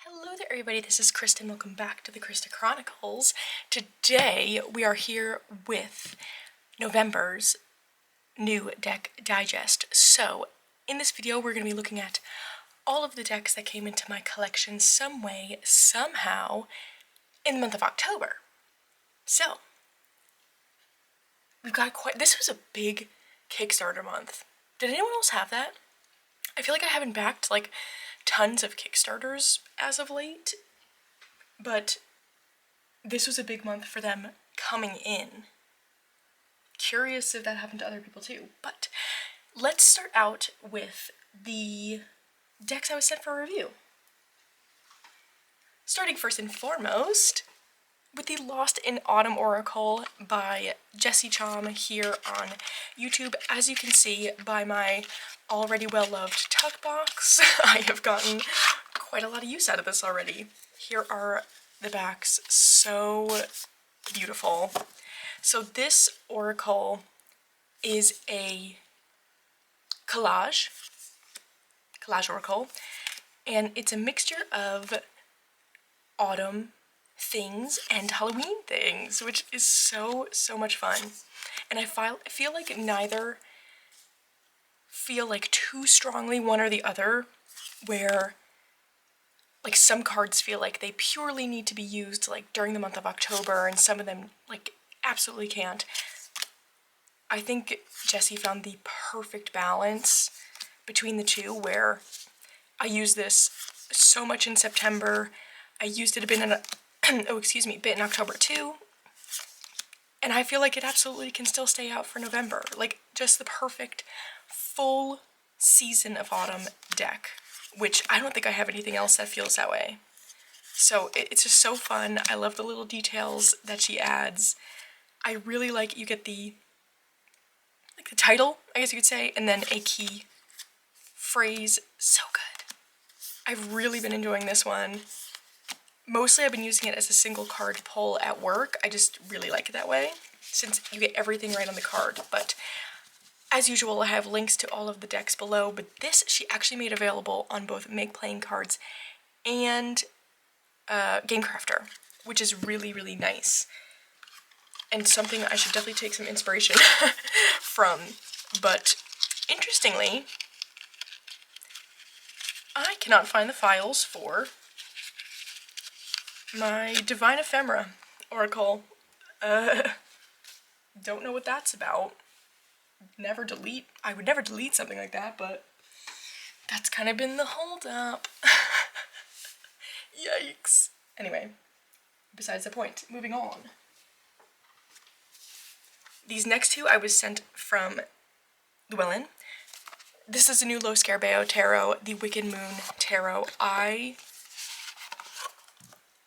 Hello there everybody, this is Kristen. Welcome back to the Krista Chronicles. Today we are here with November's new deck digest. So in this video we're going to be looking at all of the decks that came into my collection some way, somehow in the month of October. So we've got this was a big Kickstarter month. Did anyone else have that? I feel like I haven't backed like tons of Kickstarters as of late, but this was a big month for them coming in. Curious if that happened to other people too, but let's start out with the decks I was sent for review. Starting first and foremost with the Lost in Autumn Oracle by Chom here on YouTube. As you can see by my already well-loved tuck box, I have gotten quite a lot of use out of this already. Here are the backs, so beautiful. So this oracle is a collage oracle, and it's a mixture of autumn things and Halloween things, which is so much fun. And I feel like neither feel like too strongly one or the other, where like some cards feel like they purely need to be used like during the month of October and some of them like absolutely can't. I think Jessie found the perfect balance between the two, where I use this so much in September. I used it a bit in bit in October too, and I feel like it absolutely can still stay out for November. Like, just the perfect full season of autumn deck, which I don't think I have anything else that feels that way. So it's just so fun. I love the little details that she adds. I really like, you get the title, I guess you could say, and then a key phrase. So good. I've really been enjoying this one. Mostly I've been using it as a single card pull at work. I just really like it that way, since you get everything right on the card. But as usual, I have links to all of the decks below, but this she actually made available on both Make Playing Cards and Game Crafter, which is really nice. And something I should definitely take some inspiration from. But interestingly, I cannot find the files for my Divine Ephemera Oracle. Don't know what that's about. I would never delete something like that, but that's kind of been the hold-up. Yikes. Anyway, besides the point, moving on. These next two I was sent from Llewellyn. This is a new Lo Scarabeo Tarot, the Wicked Moon Tarot. I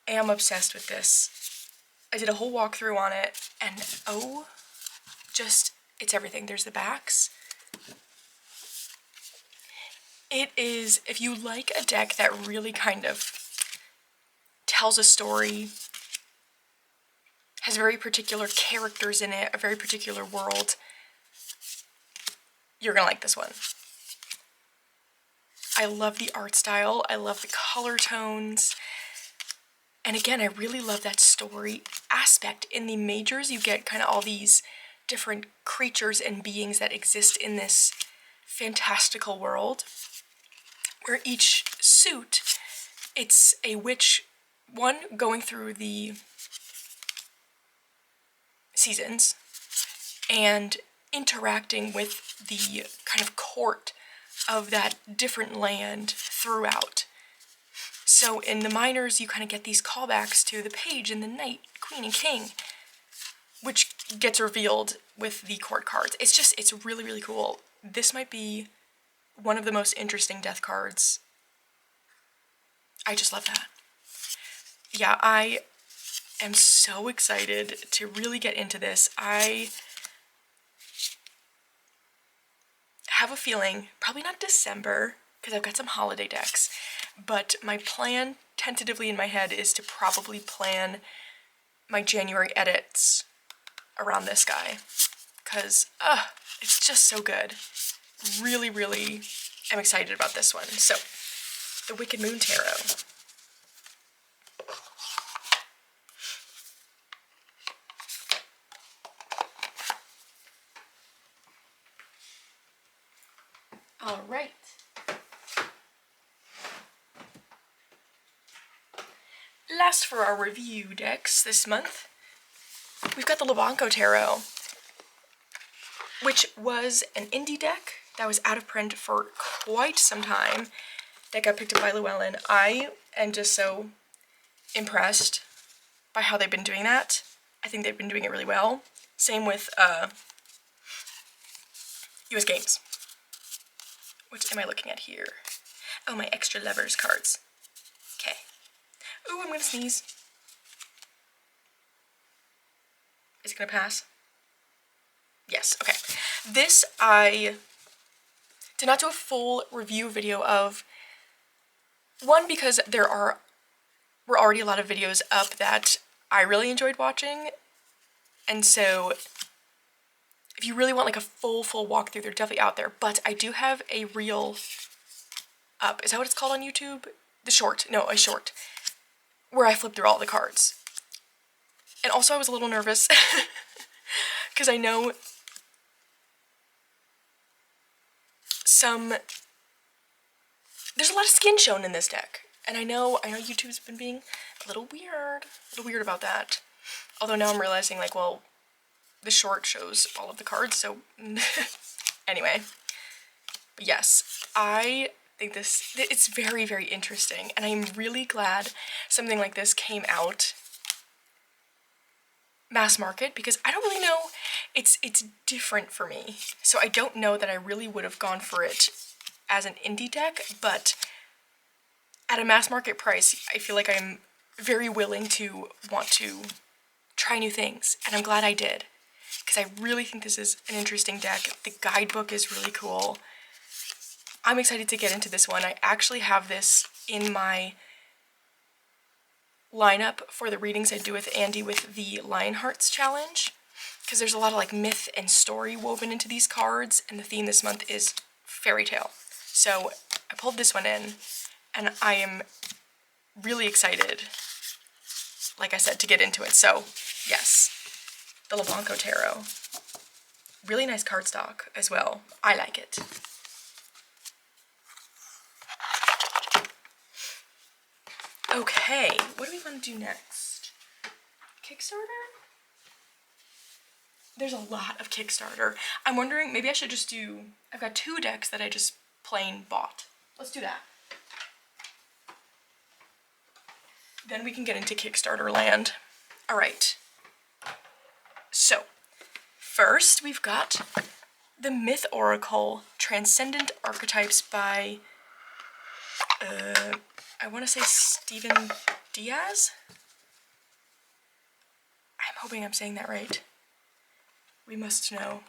am obsessed with this. I did a whole walkthrough on it, and it's everything. There's the backs. It is, if you like a deck that really kind of tells a story, has very particular characters in it, a very particular world, you're gonna like this one. I love the art style, I love the color tones, and again, I really love that story aspect. In the majors, you get kind of all these different creatures and beings that exist in this fantastical world, where each suit, it's a witch, one going through the seasons and interacting with the kind of court of that different land throughout. So in the minors, you kind of get these callbacks to the page and the knight, queen, and king, which gets revealed with the court cards. It's really cool. This might be one of the most interesting death cards. I just love that. Yeah, I am so excited to really get into this. I have a feeling, probably not December, because I've got some holiday decks, but my plan tentatively in my head is to probably plan my January edits around this guy, because it's just so good. Really am excited about this one. So, the Wicked Moon Tarot. All right. Last for our review decks this month, we've got the Lubanko Tarot, which was an indie deck that was out of print for quite some time that got picked up by Llewellyn. I am just so impressed by how they've been doing that. I think they've been doing it really well. Same with US Games. What am I looking at here? Oh, my extra lovers cards. Okay. Ooh, I'm gonna sneeze. Is it gonna pass? Yes, okay. This I did not do a full review video of. One, because were already a lot of videos up that I really enjoyed watching. And so if you really want like a full walkthrough, they're definitely out there. But I do have a reel up. Is that what it's called on YouTube? The short. No, a short. Where I flip through all the cards. And also I was a little nervous because I know there's a lot of skin shown in this deck. And I know YouTube's been being a little weird about that. Although now I'm realizing, like, well, the short shows all of the cards, so anyway. But yes, I think it's very, very interesting, and I'm really glad something like this came out mass market, because I don't really know, it's different for me. So I don't know that I really would have gone for it as an indie deck, but at a mass market price, I feel like I'm very willing to want to try new things, and I'm glad I did, because I really think this is an interesting deck. The guidebook is really cool. I'm excited to get into this one. I actually have this in my lineup for the readings I do with Andy with the Lionhearts challenge, because there's a lot of like myth and story woven into these cards, and the theme this month is fairy tale. So I pulled this one in, and I am really excited, like I said, to get into it. So yes, the Lubanko Tarot. Really nice cardstock as well. I like it. Okay, what do we want to do next? Kickstarter? There's a lot of Kickstarter. I'm wondering, maybe I should just do, I've got 2 decks that I just plain bought. Let's do that. Then we can get into Kickstarter land. All right. So, first we've got the Myth Oracle Transcendent Archetypes by, I want to say Stephen Diaz? I'm hoping I'm saying that right. We must know.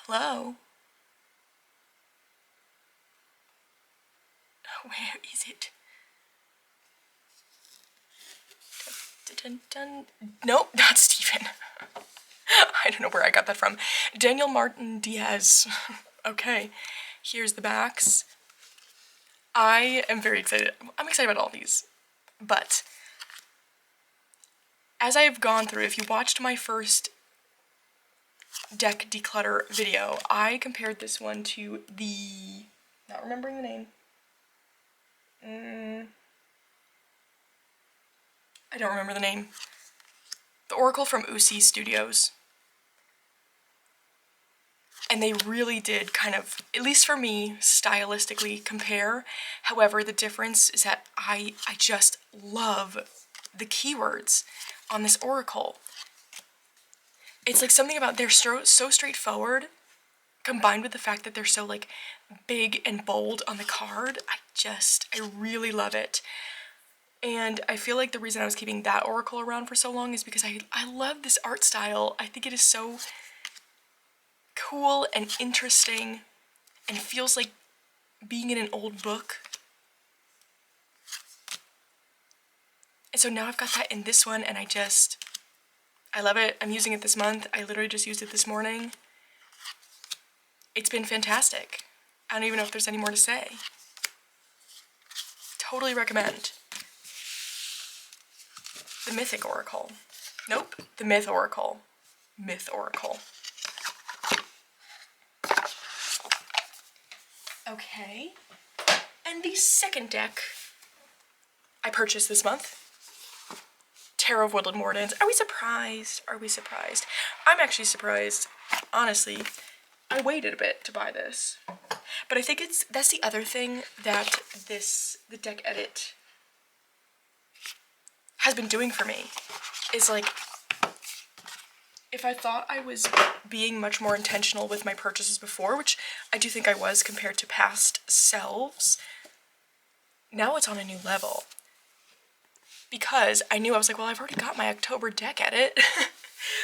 Hello? Where is it? Dun, dun, dun. Nope, not Stephen. I don't know where I got that from. Daniel Martin Diaz. Okay, here's the backs. I am very excited. I'm excited about all these. But as I have gone through, if you watched my first deck declutter video, I compared this one to the, not remembering the name. I don't remember the name. The Oracle from Usi Studios. And they really did kind of, at least for me, stylistically compare. However, the difference is that I just love the keywords on this Oracle. It's like something about, they're so straightforward, combined with the fact that they're so like big and bold on the card. I really love it. And I feel like the reason I was keeping that Oracle around for so long is because I love this art style. I think it is so cool and interesting and feels like being in an old book. And so now I've got that in this one, and I love it. I'm using it this month. I literally just used it this morning. It's been fantastic. I don't even know if there's any more to say. Totally recommend. the Mythic Oracle. Nope, the Myth Oracle. Myth Oracle. Okay, and the second deck I purchased this month, Tarot of Woodland Wardens. Are we surprised? Are we surprised? I'm actually surprised. Honestly, I waited a bit to buy this, but I think that's the other thing that the deck edit has been doing for me, is like, if I thought I was being much more intentional with my purchases before, which I do think I was compared to past selves, now it's on a new level. Because I knew, I was like, well, I've already got my October deck edit,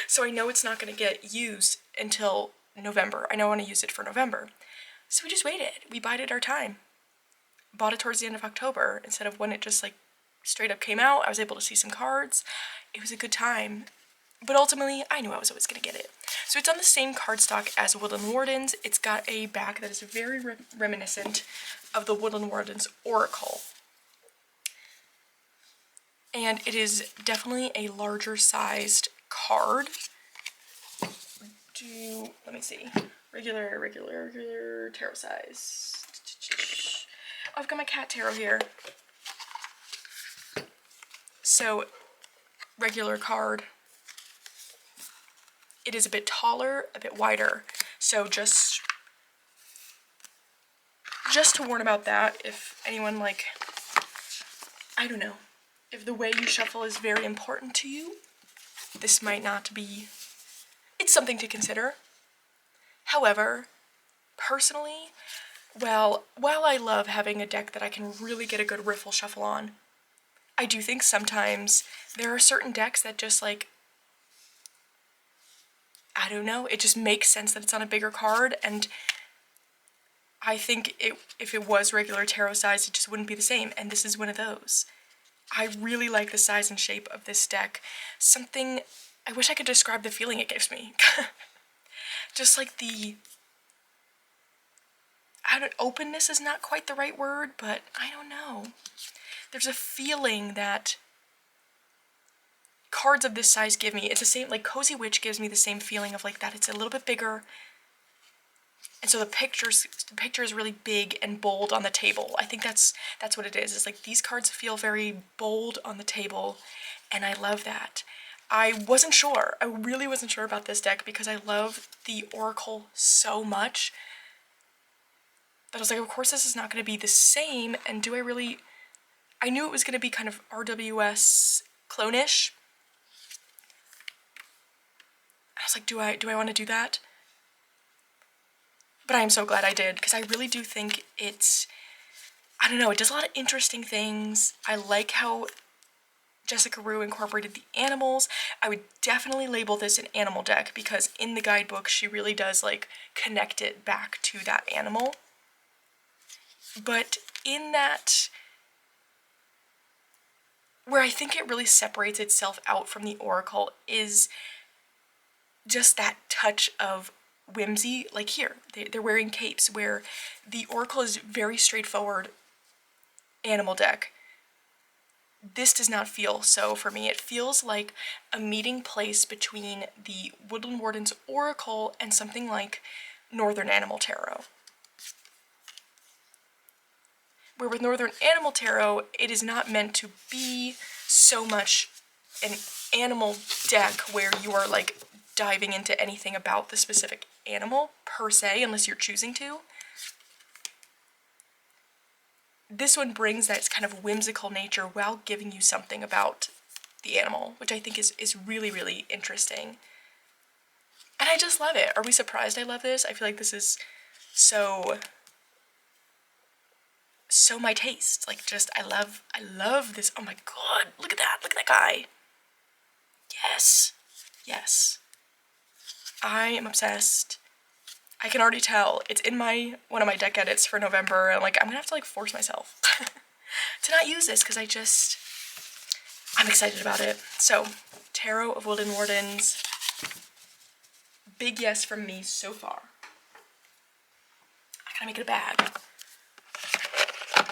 so I know it's not going to get used until November. I know I want to use it for November. So we just waited. We bided our time. Bought it towards the end of October instead of when it just like straight up came out. I was able to see some cards. It was a good time. But ultimately, I knew I was always going to get it. So it's on the same cardstock as Woodland Wardens. It's got a back that is very reminiscent of the Woodland Wardens Oracle. And it is definitely a larger sized card. Let me see. Regular tarot size. Oh, I've got my cat tarot here. So, regular card. It is a bit taller, a bit wider. So just to warn about that, if anyone like, I don't know, if the way you shuffle is very important to you, this might not be, it's something to consider. However, personally, while I love having a deck that I can really get a good riffle shuffle on, I do think sometimes there are certain decks that just like, I don't know, it just makes sense that it's on a bigger card, and I think if it was regular tarot size, it just wouldn't be the same, and this is one of those. I really like the size and shape of this deck. Something, I wish I could describe the feeling it gives me. Just like openness is not quite the right word, but I don't know. There's a feeling that cards of this size give me. It's the same, like Cozy Witch gives me the same feeling of like that it's a little bit bigger. And so the picture is really big and bold on the table. I think that's what it is. It's like these cards feel very bold on the table, and I love that. I wasn't sure. I really wasn't sure about this deck because I love the Oracle so much that I was like, of course this is not going to be the same, and do I really... I knew it was going to be kind of RWS clone-ish. I was like, do I want to do that? But I am so glad I did, because I really do think it's, I don't know, it does a lot of interesting things. I like how Jessica Rue incorporated the animals. I would definitely label this an animal deck, because in the guidebook she really does like connect it back to that animal. But in that, where I think it really separates itself out from the Oracle is just that touch of whimsy. Like here, they're wearing capes, where the Oracle is very straightforward animal deck. This does not feel so for me. It feels like a meeting place between the Woodland Wardens Oracle and something like Northern Animal Tarot. Where with Northern Animal Tarot, it is not meant to be so much an animal deck where you are like diving into anything about the specific animal per se, unless you're choosing to. This one brings that kind of whimsical nature while giving you something about the animal, which I think is really, really interesting. And I just love it. Are we surprised I love this? I feel like this is so my taste. Like, just, I love this. Oh my god, look at that guy. Yes, yes. I am obsessed. I can already tell. It's in one of my deck edits for November, and like, I'm gonna have to like force myself to not use this, because I'm excited about it. So, Tarot of Woodland Wardens. Big yes from me so far. I gotta make it a bag.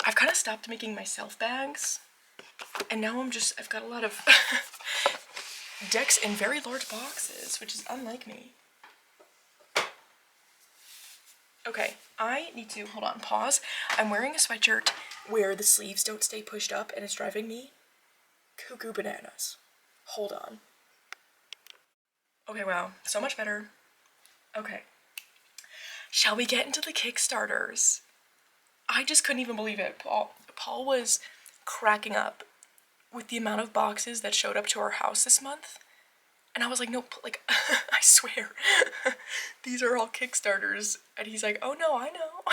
I've kind of stopped making myself bags, and now I've got a lot of decks in very large boxes, which is unlike me. Okay, I need to, hold on, pause. I'm wearing a sweatshirt where the sleeves don't stay pushed up and it's driving me cuckoo bananas. Hold on. Okay, wow, so much better. Okay. Shall we get into the Kickstarters? I just couldn't even believe it. Paul was cracking up with the amount of boxes that showed up to our house this month. And I was like, no, like, I swear, these are all Kickstarters. And he's like, oh no, I know.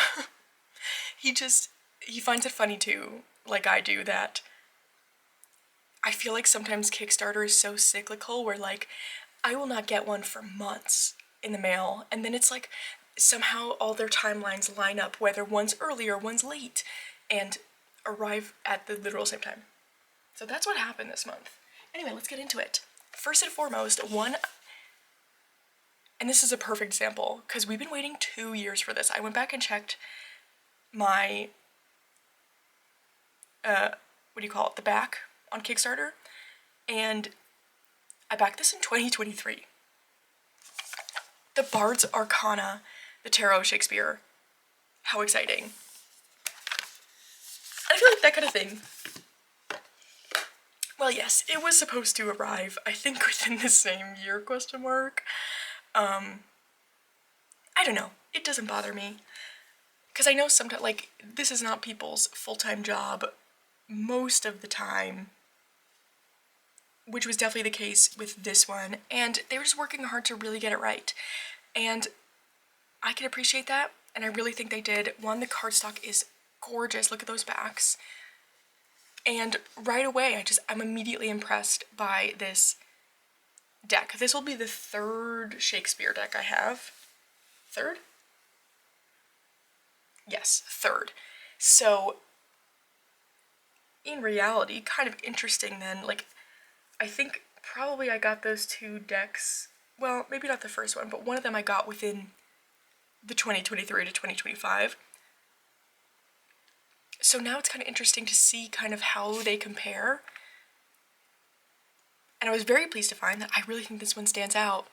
he finds it funny too, like I do, that I feel like sometimes Kickstarter is so cyclical where like, I will not get one for months in the mail. And then it's like, somehow all their timelines line up, whether one's early or one's late, and arrive at the literal same time. So that's what happened this month. Anyway, let's get into it. First and foremost, and this is a perfect example, because we've been waiting 2 years for this. I went back and checked my, the back on Kickstarter, and I backed this in 2023. The Bard's Arcana, the Tarot of Shakespeare. How exciting. I feel like that kind of thing. Well, yes, it was supposed to arrive, I think, within the same year, ? I don't know. It doesn't bother me. Because I know sometimes, like, this is not people's full-time job most of the time, which was definitely the case with this one, and they were just working hard to really get it right. And I can appreciate that, and I really think they did. One, the cardstock is gorgeous. Look at those backs. And right away, I'm immediately impressed by this deck. This will be the third Shakespeare deck I have. Third? Yes, third. So, in reality, kind of interesting then, like, I think probably I got those two decks, well, maybe not the first one, but one of them I got within the 2023 to 2025. So now it's kind of interesting to see kind of how they compare. And I was very pleased to find that I really think this one stands out.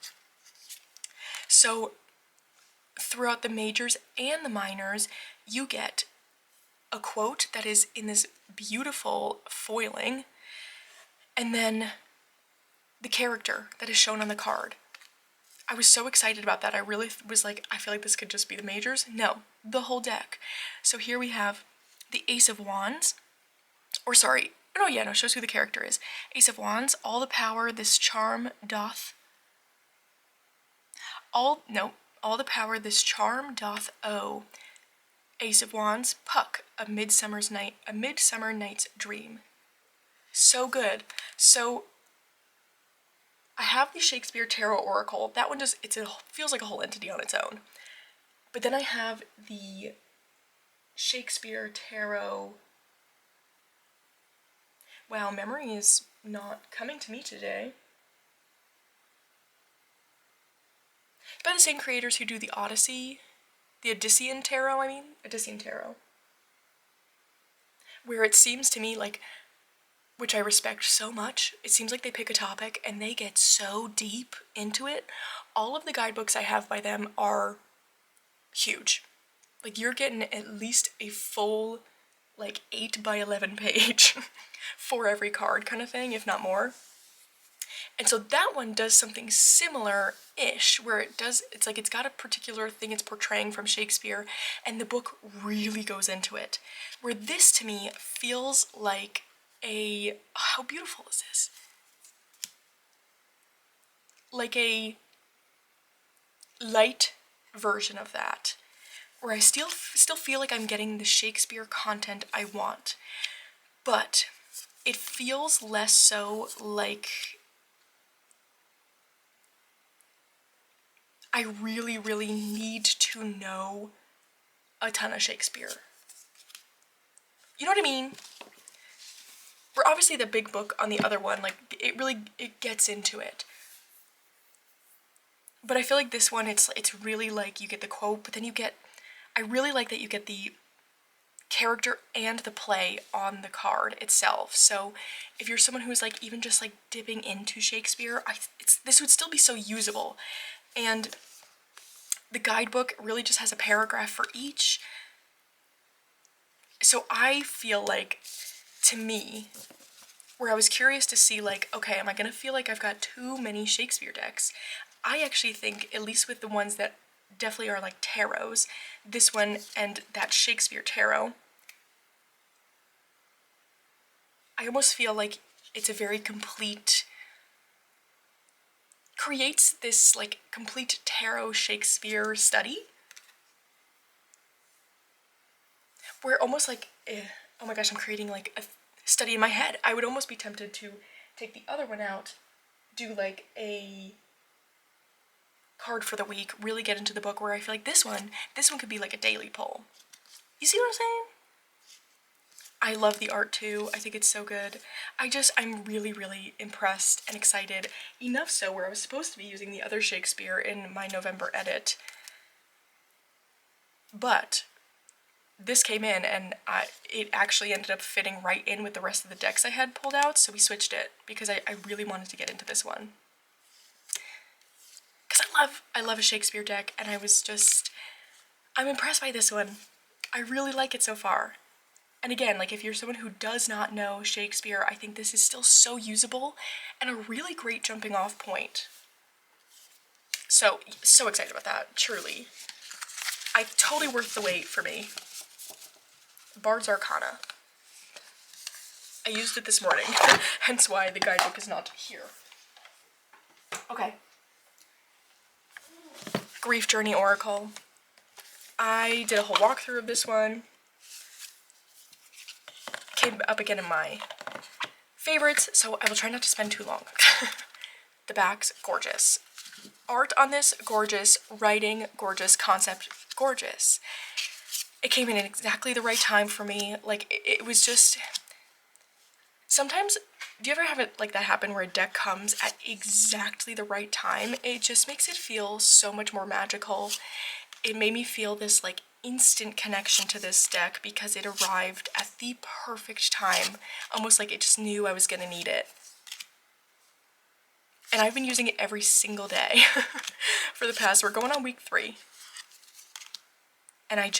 So throughout the majors and the minors, you get a quote that is in this beautiful foiling, and then the character that is shown on the card. I was so excited about that. I really was like, I feel like this could just be the majors. No, the whole deck. So here we have the Ace of Wands, or sorry, shows who the character is. Ace of Wands, all the power this charm doth. All the power this charm doth owe. Ace of Wands, Puck, a midsummer night's dream. So good. So I have the Shakespeare Tarot Oracle. That one feels like a whole entity on its own. But then I have the Shakespeare Tarot. Wow, memory is not coming to me today. By the same creators who do the Odyssean Tarot, Odyssean Tarot. Where it seems to me like, which I respect so much, it seems like they pick a topic and they get so deep into it. All of the guidebooks I have by them are huge. Like, you're getting at least a full, 8 by 11 page for every card kind of thing, if not more. And so that one does something similar-ish, where it's got a particular thing it's portraying from Shakespeare, and the book really goes into it. Where this, to me, feels like how beautiful is this? Like a light version of that, where I still feel like I'm getting the Shakespeare content I want, but it feels less so like I really, really need to know a ton of Shakespeare. You know what I mean? Where obviously the big book on the other one, it gets into it. But I feel like this one, it's really like you get the quote, but then I really like that you get the character and the play on the card itself. So if you're someone who's like even just like dipping into Shakespeare, this would still be so usable. And the guidebook really just has a paragraph for each. So I feel like, to me, where I was curious to see like, okay, am I gonna feel like I've got too many Shakespeare decks? I actually think, at least with the ones that definitely are like tarots, this one and that Shakespeare tarot, I almost feel like it's a very complete, creates this like complete tarot Shakespeare study, where almost like, oh my gosh, I'm creating like a study in my head. I would almost be tempted to take the other one out, do like a card for the week, really get into the book, where I feel like this one could be like a daily pull. You see what I'm saying? I love the art too. I think it's so good. I'm really, really impressed and excited. Enough so where I was supposed to be using the other Shakespeare in my November edit. But this came in and it actually ended up fitting right in with the rest of the decks I had pulled out, so we switched it because I really wanted to get into this one. Because I love a Shakespeare deck, and I'm impressed by this one. I really like it so far. And again, like if you're someone who does not know Shakespeare, I think this is still so usable and a really great jumping off point. So excited about that, truly. Totally worth the wait for me. Bard's Arcana. I used it this morning, hence why the guidebook is not here. Okay. Grief Journey Oracle. I did a whole walkthrough of this one. Came up again in my favorites, so I will try not to spend too long. The back's gorgeous. Art on this, gorgeous. Writing, gorgeous. Concept, gorgeous. It came in at exactly the right time for me. Like, it was just... Sometimes, do you ever have it like that happen where a deck comes at exactly the right time? It just makes it feel so much more magical. It made me feel this like instant connection to this deck because it arrived at the perfect time. Almost like it just knew I was gonna need it. And I've been using it every single day for the past, we're going on week 3. And I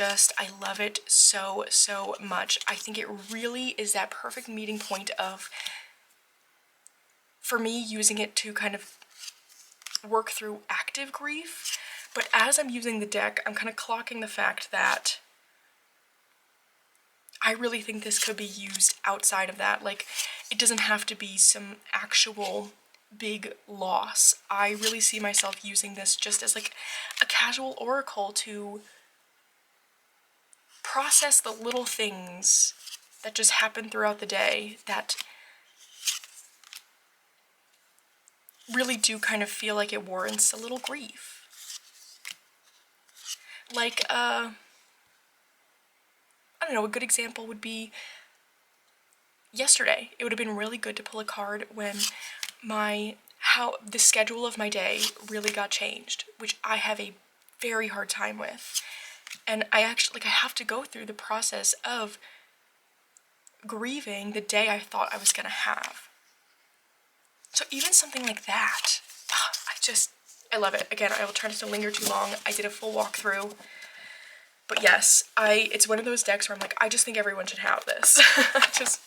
love it so, so much. I think it really is that perfect meeting point of, for me, using it to kind of work through active grief. But as I'm using the deck, I'm kind of clocking the fact that I really think this could be used outside of that. Like, it doesn't have to be some actual big loss. I really see myself using this just as like a casual oracle to process the little things that just happen throughout the day that really do kind of feel like it warrants a little grief. Like, I don't know, a good example would be yesterday. It would have been really good to pull a card when the schedule of my day really got changed, which I have a very hard time with. And I have to go through the process of grieving the day I thought I was gonna have. So even something like that, I love it. Again, I will try not to linger too long. I did a full walkthrough. But yes, it's one of those decks where I'm like, I just think everyone should have this.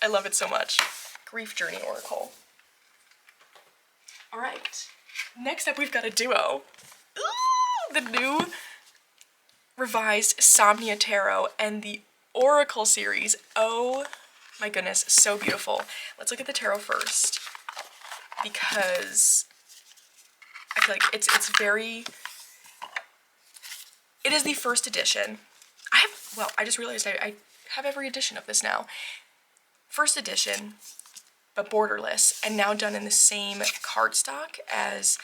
I love it so much. Grief Journey Oracle. Alright, next up we've got a duo. Ooh, the new revised Somnia Tarot and the Oracle series. Oh my goodness, so beautiful. Let's look at the tarot first, because I feel like it is the first edition. I just realized I have every edition of this now. First edition, but borderless, and now done in the same cardstock as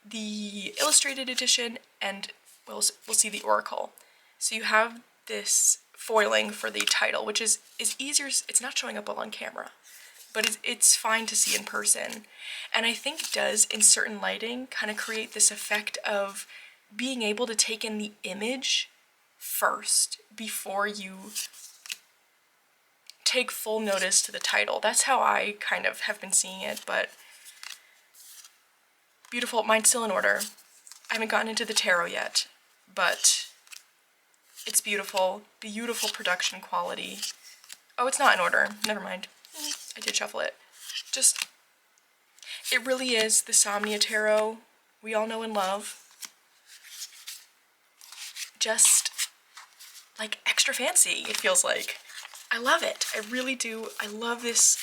the illustrated edition, and we'll see the Oracle. So you have this foiling for the title, which is easier. It's not showing up well on camera, but it's fine to see in person. And I think does, in certain lighting, kind of create this effect of being able to take in the image first before you take full notice to the title. That's how I kind of have been seeing it, but beautiful. Mine's still in order. I haven't gotten into the tarot yet, but it's beautiful. Beautiful production quality. Oh, it's not in order. Never mind. I did shuffle it. Just, it really is the Somnia tarot we all know and love. Just, like, extra fancy, it feels like. I love it. I really do. I love this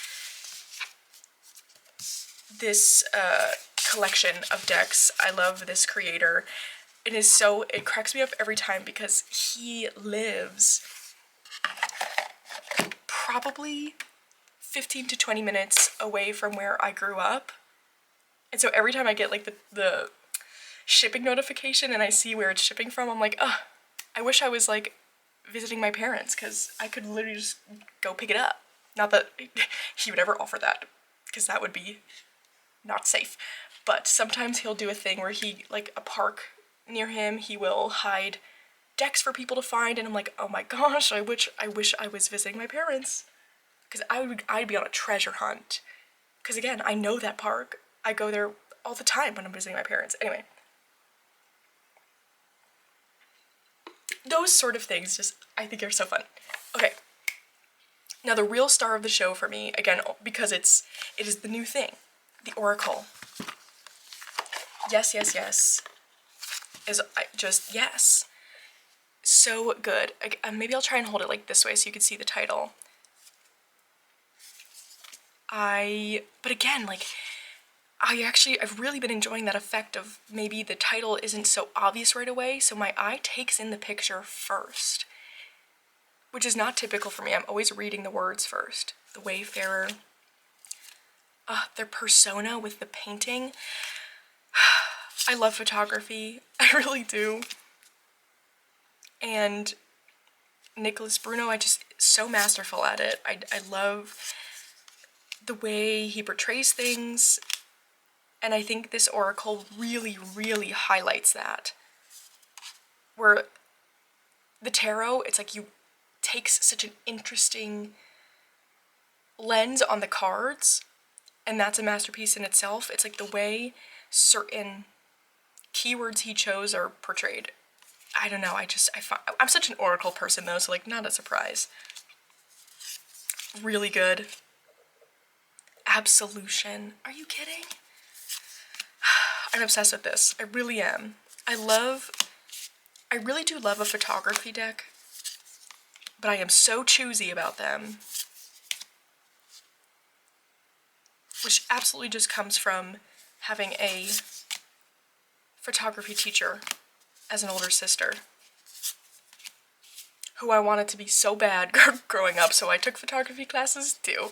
collection of decks. I love this creator. It cracks me up every time because he lives probably 15 to 20 minutes away from where I grew up. And so every time I get like the shipping notification and I see where it's shipping from, I'm like, ugh, I wish I was like visiting my parents because I could literally just go pick it up. Not that he would ever offer that, because that would be not safe. But sometimes he'll do a thing where he, like a park near him, he will hide decks for people to find, and I'm like, oh my gosh, I wish I was visiting my parents. Because I'd be on a treasure hunt. Because again, I know that park. I go there all the time when I'm visiting my parents. Anyway. Those sort of things just, I think, are so fun. Okay. Now the real star of the show for me, again, because it is the new thing. The Oracle. Yes, yes, yes. Yes. So good. Maybe I'll try and hold it like this way so you can see the title. But again, like, I've really been enjoying that effect of maybe the title isn't so obvious right away, so my eye takes in the picture first. Which is not typical for me. I'm always reading the words first. The Wayfarer. Their persona with the painting. I love photography. I really do. And Nicholas Bruno, so masterful at it. I love the way he portrays things. And I think this Oracle really, really highlights that. Where the tarot, it's like takes such an interesting lens on the cards, and that's a masterpiece in itself. It's like the way certain keywords he chose are portrayed. I don't know, I'm such an Oracle person though, so like not a surprise. Really good. Absolution. Are you kidding? I'm obsessed with this. I really am. I really do love a photography deck, but I am so choosy about them. Which absolutely just comes from having a photography teacher as an older sister, who I wanted to be so bad growing up, so I took photography classes too.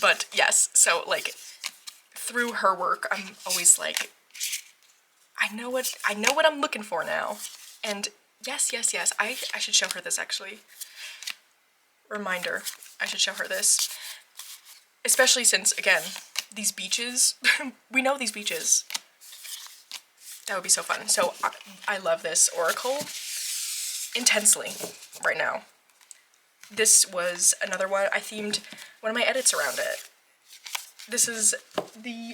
But yes, so like through her work, I'm always like, I know what I'm looking for now. And yes, I should show her this actually. Reminder, I should show her this. Especially since, again, these beaches, we know these beaches. That would be so fun. So I love this Oracle intensely right now. This was another one, I themed one of my edits around it. This is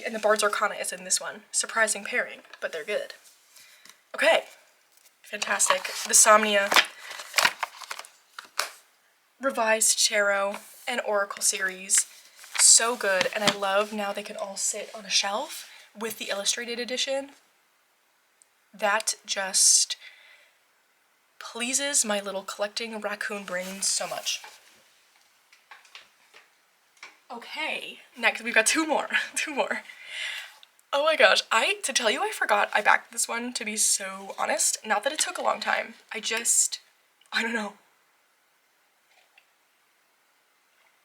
and the Bard's Arcana is in this one. Surprising pairing, but they're good. Okay, fantastic. The Somnia Revised Tarot and Oracle series. So good, and I love now they can all sit on a shelf with the illustrated edition. That just pleases my little collecting raccoon brain so much. Okay, next we've got two more. Oh my gosh, to tell you I forgot I backed this one, to be so honest. Not that it took a long time, I don't know.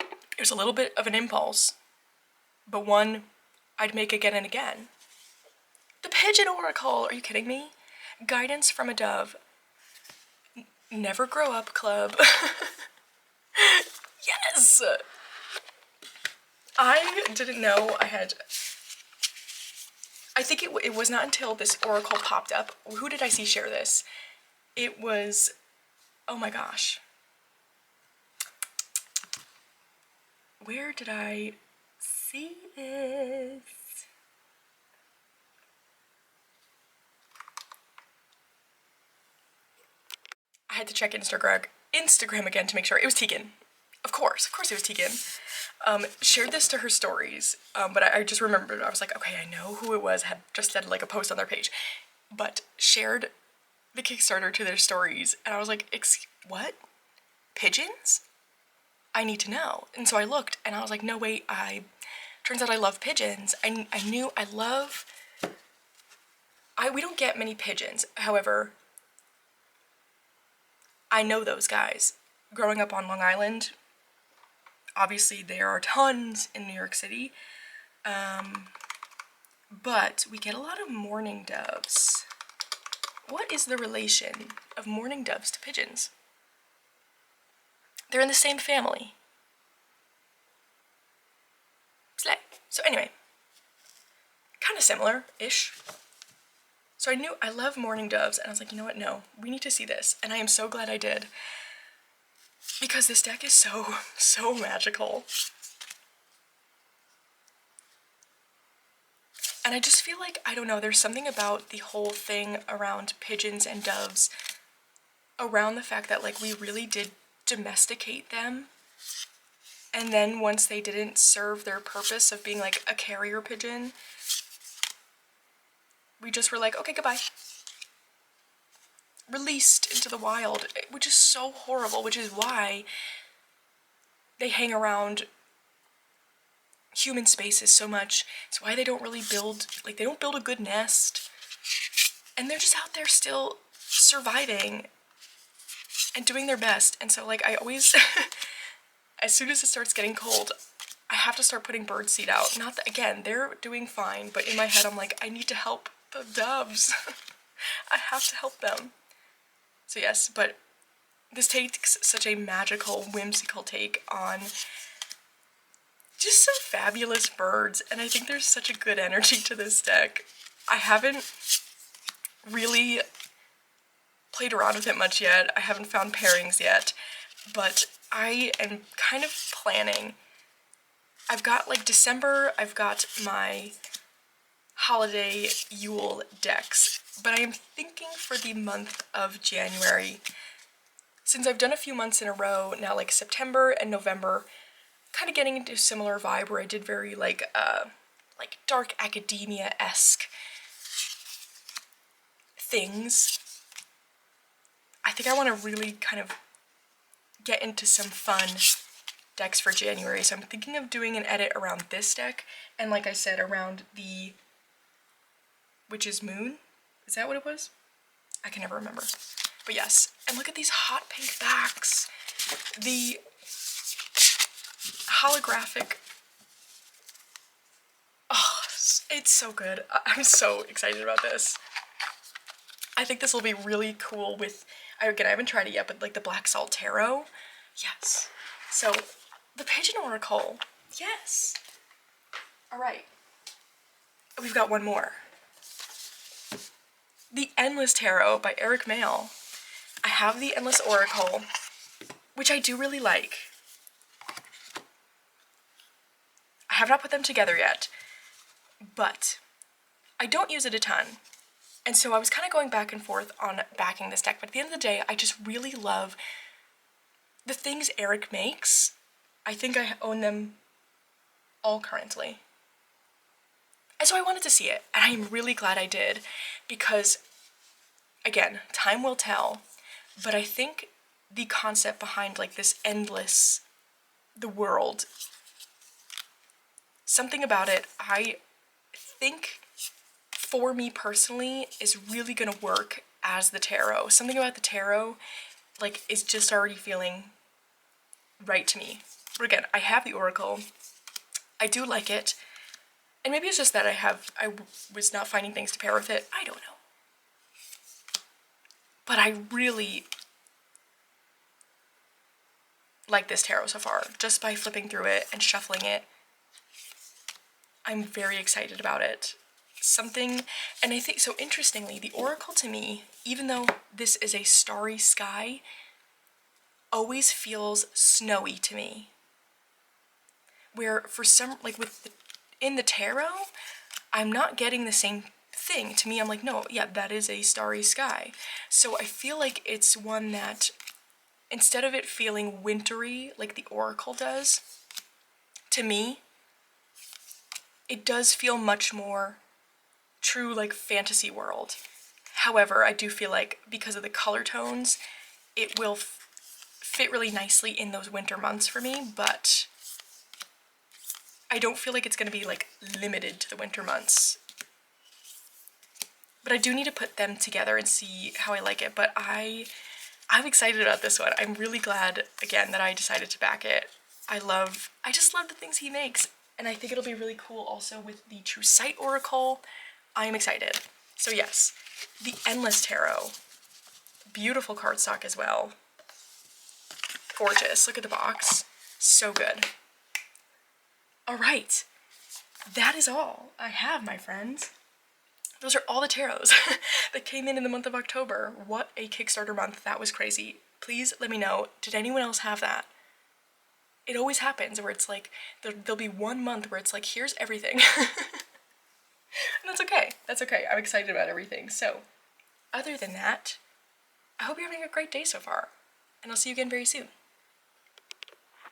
It was a little bit of an impulse, but one I'd make again and again. The Pigeon Oracle, are you kidding me? Guidance from a Dove. Never Grow Up Club. Yes! I didn't know I think it was not until this Oracle popped up. Who did I see share this? It was, oh my gosh. where did I see this? I had to check Instagram again to make sure. It was Tegan. Of course it was Tegan. Shared this to her stories, but I just remembered, I was like, okay, I know who it was, had just said like a post on their page, but shared the Kickstarter to their stories, and I was like, what? Pigeons? I need to know. And so I looked, and I was like, no, wait, turns out I love pigeons. I knew I love, we don't get many pigeons, however, I know those guys. Growing up on Long Island, obviously there are tons in New York City, but we get a lot of mourning doves. What is the relation of mourning doves to pigeons? They're in the same family. Slay. So anyway, kind of similar-ish. So I knew I love mourning doves, and I was like, you know what, no, we need to see this, and I am so glad I did, because this deck is so magical. And I just feel like, I don't know, there's something about the whole thing around pigeons and doves, around the fact that like we really did domesticate them, and then once they didn't serve their purpose of being like a carrier pigeon, we just were like, okay, goodbye. Released into the wild, which is so horrible, which is why they hang around human spaces so much. It's why they don't really build, like they don't build a good nest, and they're just out there still surviving and doing their best. And so like I always, as soon as it starts getting cold, I have to start putting birdseed out. Not that, again, they're doing fine, but in my head I'm like, I need to help the doves. I have to help them. So yes, but this takes such a magical, whimsical take on just some fabulous birds, and I think there's such a good energy to this deck. I haven't really played around with it much yet. I haven't found pairings yet, but I am kind of planning. I've got like December, I've got my holiday Yule decks, but I am thinking for the month of January, since I've done a few months in a row now, like September and November, kind of getting into a similar vibe where I did very like dark academia-esque things. I think I want to really kind of get into some fun decks for January, so I'm thinking of doing an edit around this deck, and like I said, around the Witch's Moon. Is that what it was? I can never remember. But yes, and look at these hot pink backs. The holographic, oh, it's so good. I'm so excited about this. I think this will be really cool with, again, I haven't tried it yet, but like the Black Salt Tarot. Yes. So, the Pigeon Oracle. Yes. Alright. We've got one more. The Endless Tarot by Eric Mail. I have the Endless Oracle, which I do really like. I have not put them together yet, but I don't use it a ton. And so I was kind of going back and forth on backing this deck, but at the end of the day, I just really love the things Eric makes. I think I own them all currently. And so I wanted to see it, and I'm really glad I did, because, again, time will tell, but I think the concept behind, like, this endless, the world, something about it, I think, for me personally, is really gonna work as the tarot. Something about the tarot, like, is just already feeling right to me. But again, I have the Oracle. I do like it. And maybe it's just that I was not finding things to pair with it. I don't know. But I really like this tarot so far. Just by flipping through it and shuffling it, I'm very excited about it. Something, and I think, so interestingly, the Oracle to me, even though this is a starry sky, always feels snowy to me. where for some, like in the tarot, I'm not getting the same thing. To me, I'm like, no, yeah, that is a starry sky. So I feel like it's one that, instead of it feeling wintry like the Oracle does, to me, it does feel much more true, like, fantasy world. However, I do feel like because of the color tones, it will fit really nicely in those winter months for me, but I don't feel like it's going to be, like, limited to the winter months. But I do need to put them together and see how I like it, but I'm excited about this one. I'm really glad, again, that I decided to back it. I just love the things he makes, and I think it'll be really cool also with the True Sight Oracle. I am excited. So yes, the Endless Tarot. Beautiful cardstock as well. Gorgeous. Look at the box. So good. All right. That is all I have, my friends. Those are all the tarots that came in the month of October. What a Kickstarter month. That was crazy. Please let me know. Did anyone else have that? It always happens where it's like, there'll be one month where it's like, here's everything. And that's okay. That's okay. I'm excited about everything. So, other than that, I hope you're having a great day so far. And I'll see you again very soon.